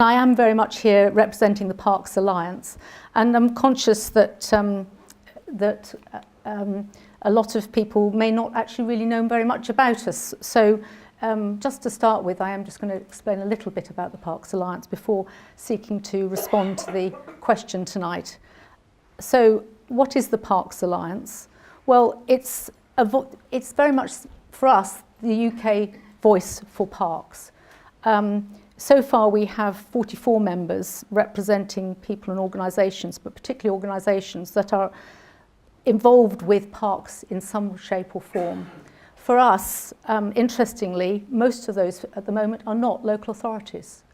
I am very much here representing the Parks Alliance, and I'm conscious that a lot of people may not actually really know very much about us. So just to start with, I am just going to explain a little bit about the Parks Alliance before seeking to respond to the question tonight. So what is the Parks Alliance? Well, it's very much, for us, the UK voice for parks. So far we have 44 members representing people and organisations, but particularly organisations that are involved with parks in some shape or form. For us, interestingly, most of those at the moment are not local authorities.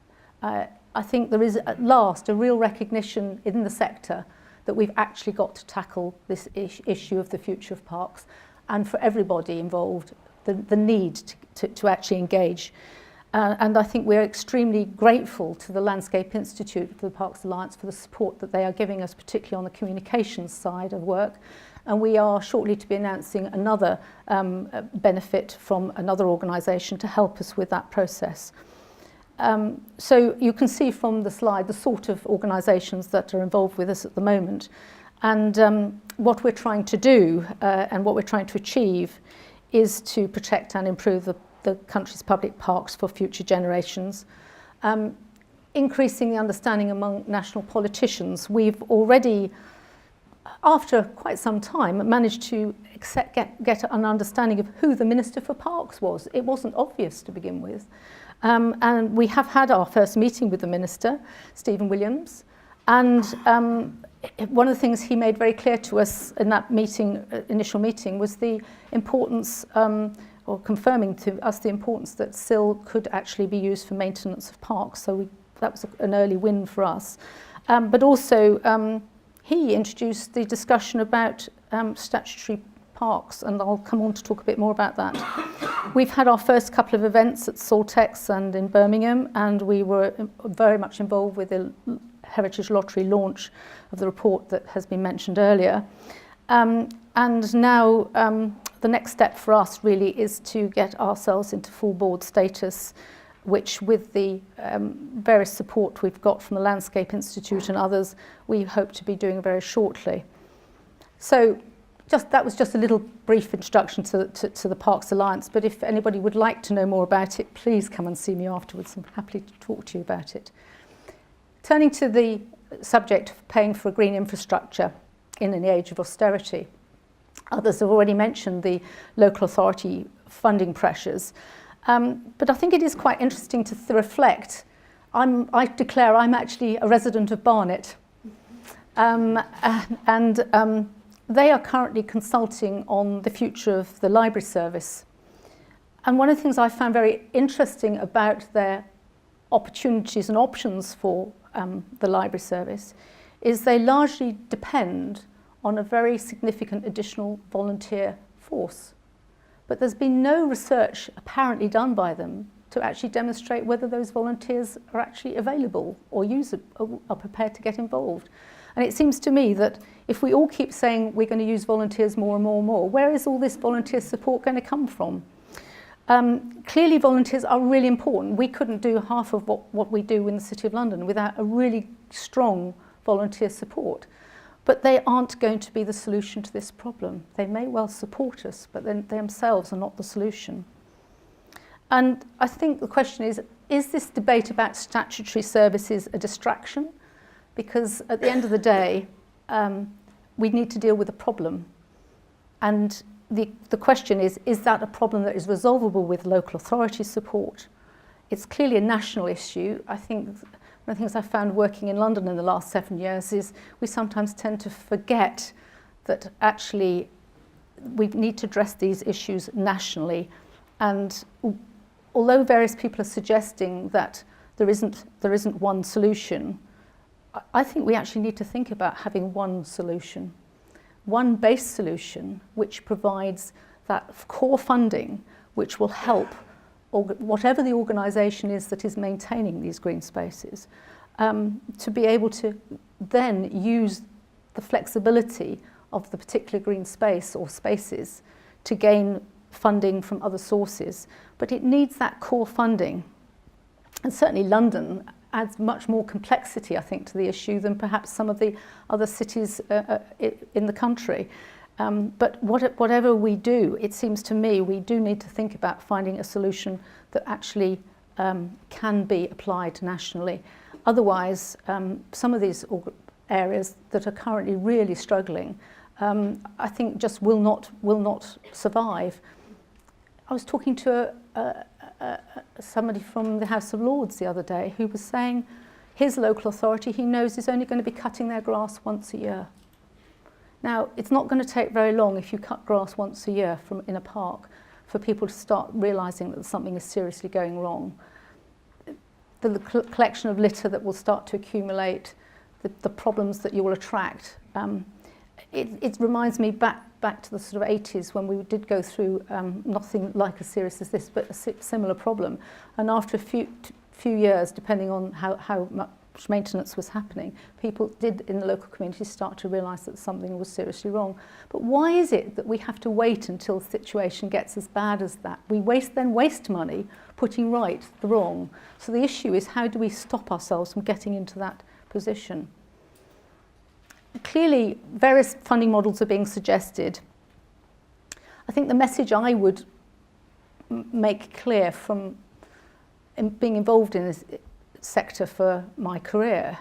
I think there is at last a real recognition in the sector that we've actually got to tackle this issue of the future of parks, and for everybody involved, the need to actually engage. And I think we're extremely grateful to the Landscape Institute for the Parks Alliance for the support that they are giving us, particularly on the communications side of work. And we are shortly to be announcing another benefit from another organisation to help us with that process. So you can see from the slide the sort of organisations that are involved with us at the moment. And what we're trying to do and what we're trying to achieve is to protect and improve the country's public parks for future generations. Increasing the understanding among national politicians. We've already, after quite some time, managed to get an understanding of who the Minister for Parks was. It wasn't obvious to begin with. And we have had our first meeting with the Minister, Stephen Williams, and one of the things he made very clear to us in that meeting, initial meeting, was the importance or confirming to us the importance that SIL could actually be used for maintenance of parks. So that was an early win for us. But also he introduced the discussion about statutory parks, and I'll come on to talk a bit more about that. We've had our first couple of events at Saltex and in Birmingham, and we were very much involved with the Heritage Lottery launch of the report that has been mentioned earlier. And now the next step for us really is to get ourselves into full board status, which with the various support we've got from the Landscape Institute and others, we hope to be doing very shortly. So that was just a little brief introduction to the Parks Alliance, but if anybody would like to know more about it, please come and see me afterwards. I'm happy to talk to you about it. Turning to the subject of paying for green infrastructure in an age of austerity. Others have already mentioned the local authority funding pressures, but I think it is quite interesting to reflect. I declare I'm actually a resident of Barnet, and they are currently consulting on the future of the library service. And one of the things I found very interesting about their opportunities and options for the library service is they largely depend on a very significant additional volunteer force. But there's been no research apparently done by them to actually demonstrate whether those volunteers are actually available or are prepared to get involved. And it seems to me that if we all keep saying we're going to use volunteers more and more and more, where is all this volunteer support going to come from? Clearly volunteers are really important. We couldn't do half of what we do in the City of London without a really strong volunteer support. But they aren't going to be the solution to this problem. They may well support us, but then they themselves are not the solution. And I think the question is this debate about statutory services a distraction? Because at the end of the day, we need to deal with the problem. And the question is that a problem that is resolvable with local authority support? It's clearly a national issue. I think one of the things I've found working in London in the last 7 years is we sometimes tend to forget that actually we need to address these issues nationally. And although various people are suggesting that there isn't one solution, I think we actually need to think about having one solution, one base solution which provides that core funding which will help whatever the organisation is that is maintaining these green spaces, to be able to then use the flexibility of the particular green space or spaces to gain funding from other sources. But it needs that core funding. And certainly London adds much more complexity, I think, to the issue than perhaps some of the other cities in the country. But whatever we do, it seems to me we do need to think about finding a solution that actually can be applied nationally. Otherwise, some of these areas that are currently really struggling, I think just will not survive. I was talking to somebody from the House of Lords the other day who was saying his local authority, he knows, is only going to be cutting their grass once a year. Now, it's not going to take very long if you cut grass once a year in a park for people to start realising that something is seriously going wrong. The collection of litter that will start to accumulate, the problems that you will attract. It reminds me back to the sort of 80s when we did go through nothing like as serious as this, but a similar problem. And after a few years, depending on how much maintenance was happening, people did in the local community start to realise that something was seriously wrong. But why is it that we have to wait until the situation gets as bad as that? We then waste money putting right the wrong. So the issue is, how do we stop ourselves from getting into that position? Clearly, various funding models are being suggested. I think the message I would make clear from being involved in this sector for my career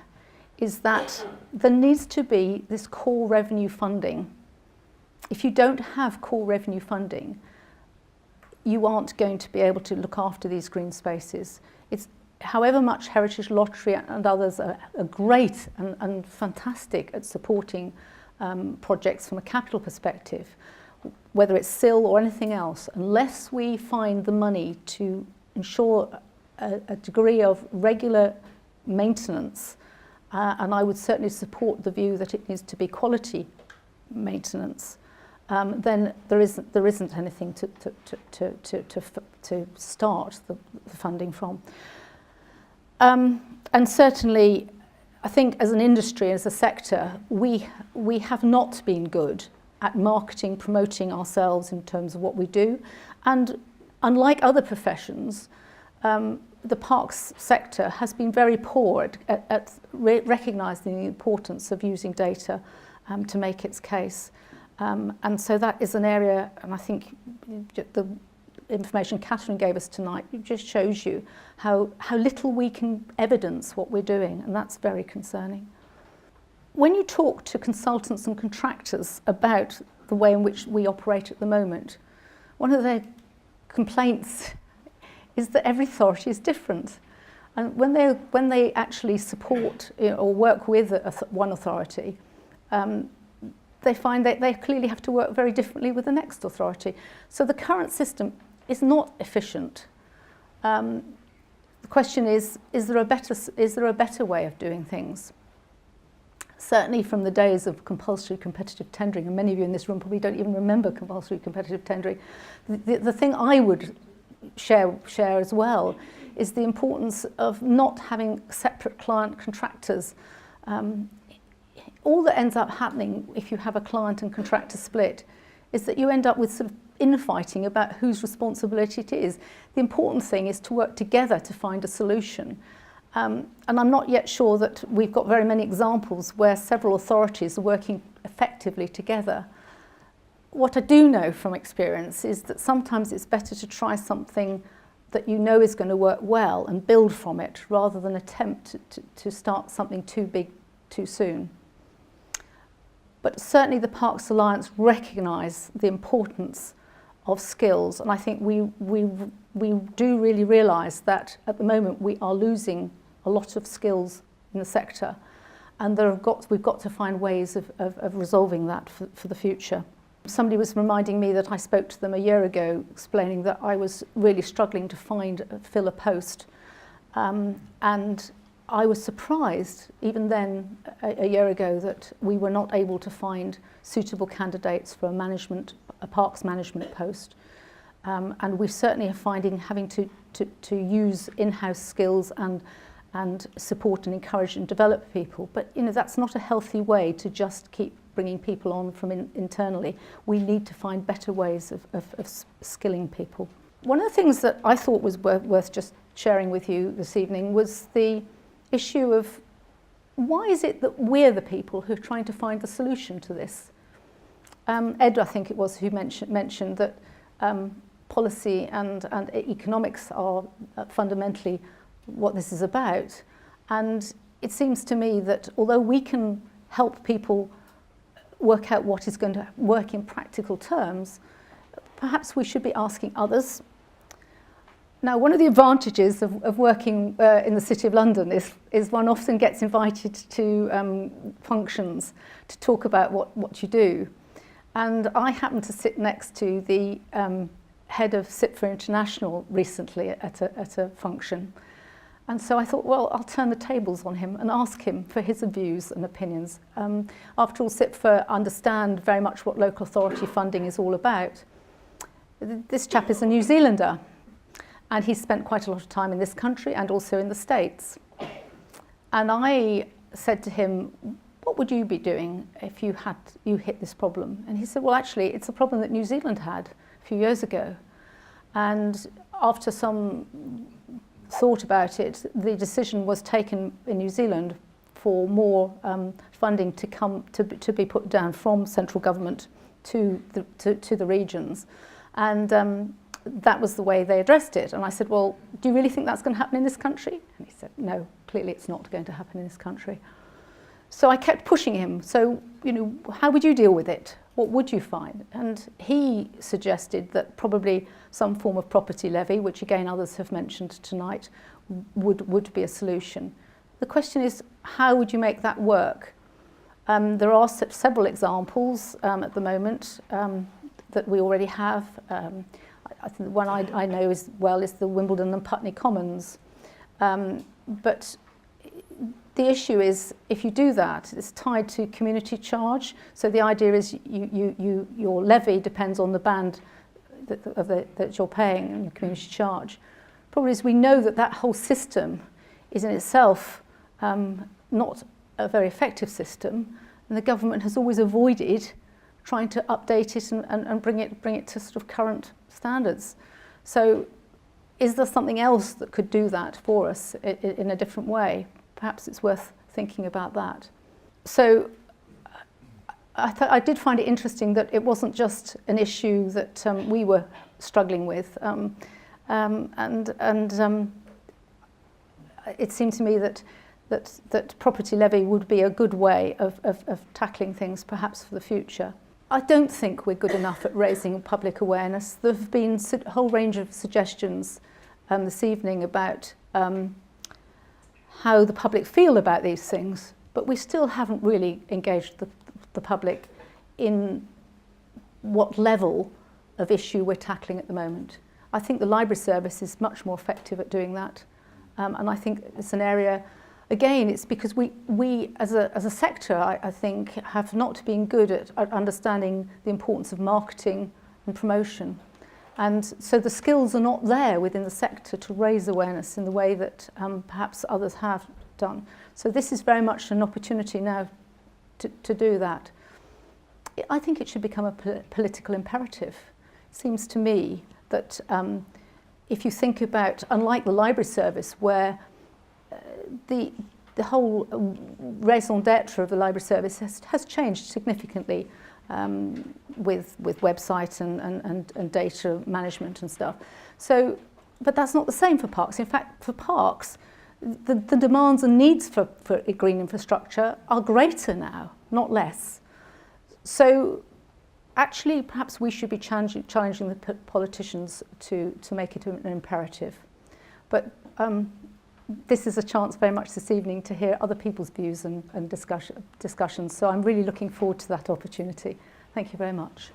is that there needs to be this core revenue funding. If you don't have core revenue funding, you aren't going to be able to look after these green spaces. It's however much Heritage Lottery and others are great and fantastic at supporting projects from a capital perspective, whether it's SIL or anything else, unless we find the money to ensure a degree of regular maintenance, and I would certainly support the view that it needs to be quality maintenance, then there isn't anything to start the funding from. And certainly, I think as an industry, as a sector, we have not been good at marketing, promoting ourselves in terms of what we do. And unlike other professions, the parks sector has been very poor at recognising the importance of using data to make its case. And so that is an area, and I think the information Catherine gave us tonight just shows you how little we can evidence what we're doing, and that's very concerning. When you talk to consultants and contractors about the way in which we operate at the moment, one of their complaints is that every authority is different. And when they actually support or work with one authority, they find that they clearly have to work very differently with the next authority. So the current system is not efficient. The question is there a better way of doing things? Certainly from the days of compulsory competitive tendering, and many of you in this room probably don't even remember compulsory competitive tendering, the thing I would share as well is the importance of not having separate client contractors. All that ends up happening if you have a client and contractor split is that you end up with sort of infighting about whose responsibility it is. The important thing is to work together to find a solution. And I'm not yet sure that we've got very many examples where several authorities are working effectively together. What I do know from experience is that sometimes it's better to try something that you know is going to work well and build from it rather than attempt to start something too big too soon. But certainly the Parks Alliance recognise the importance of skills, and I think we do really realise that at the moment we are losing a lot of skills in the sector, and we've got to find ways of resolving that for the future. Somebody was reminding me that I spoke to them a year ago explaining that I was really struggling to fill a post, and I was surprised even then a year ago that we were not able to find suitable candidates for a parks management post, and we certainly are finding having to use in-house skills and support and encourage and develop people. But that's not a healthy way to just keep bringing people on from internally. We need to find better ways of skilling people. One of the things that I thought was worth just sharing with you this evening was the issue of why is it that we're the people who are trying to find the solution to this? Ed, I think it was, who mentioned that policy and economics are fundamentally what this is about. And it seems to me that although we can help people work out what is going to work in practical terms, perhaps we should be asking others. Now, one of the advantages of working in the City of London is one often gets invited to functions to talk about what you do. And I happened to sit next to the head of CIPFA International recently at a function. And so I thought, well, I'll turn the tables on him and ask him for his views and opinions. After all, CIPFA understand very much what local authority funding is all about. This chap is a New Zealander, and he's spent quite a lot of time in this country and also in the States. And I said to him, what would you be doing if you hit this problem? And he said, well, actually, it's a problem that New Zealand had a few years ago. And after some thought about it, the decision was taken in New Zealand for more funding to be put down from central government to the regions. And that was the way they addressed it. And I said, well, do you really think that's going to happen in this country? And he said, no, clearly it's not going to happen in this country. So I kept pushing him. So, how would you deal with it? What would you find? And he suggested that probably some form of property levy, which again others have mentioned tonight, would be a solution. The question is, how would you make that work? There are several examples at the moment that we already have. I think the one I know as well is the Wimbledon and Putney Commons. But the issue is, if you do that, it's tied to community charge. So the idea is your levy depends on the band that you're paying and your community charge. Problem is, we know that whole system is in itself not a very effective system, and the government has always avoided trying to update it and bring it to sort of current standards. So is there something else that could do that for us in a different way? Perhaps it's worth thinking about that. So I did find it interesting that it wasn't just an issue that we were struggling with, and it seemed to me that property levy would be a good way of tackling things perhaps for the future. I don't think we're good enough at raising public awareness. There have been a whole range of suggestions this evening about how the public feel about these things, but we still haven't really engaged the public in what level of issue we're tackling at the moment. I think the library service is much more effective at doing that, and I think it's an area, again, it's because we as a sector, I think, have not been good at understanding the importance of marketing and promotion. And so the skills are not there within the sector to raise awareness in the way that perhaps others have done. So this is very much an opportunity now to do that. I think it should become a political imperative. It seems to me that if you think about, unlike the library service, where the whole raison d'etre of the library service has changed significantly with website and data management and stuff. So, but that's not the same for parks. In fact, for parks, the demands and needs for green infrastructure are greater now, not less. So actually, perhaps we should be challenging the politicians to make it an imperative. But this is a chance very much this evening to hear other people's views and discussions. So I'm really looking forward to that opportunity. Thank you very much.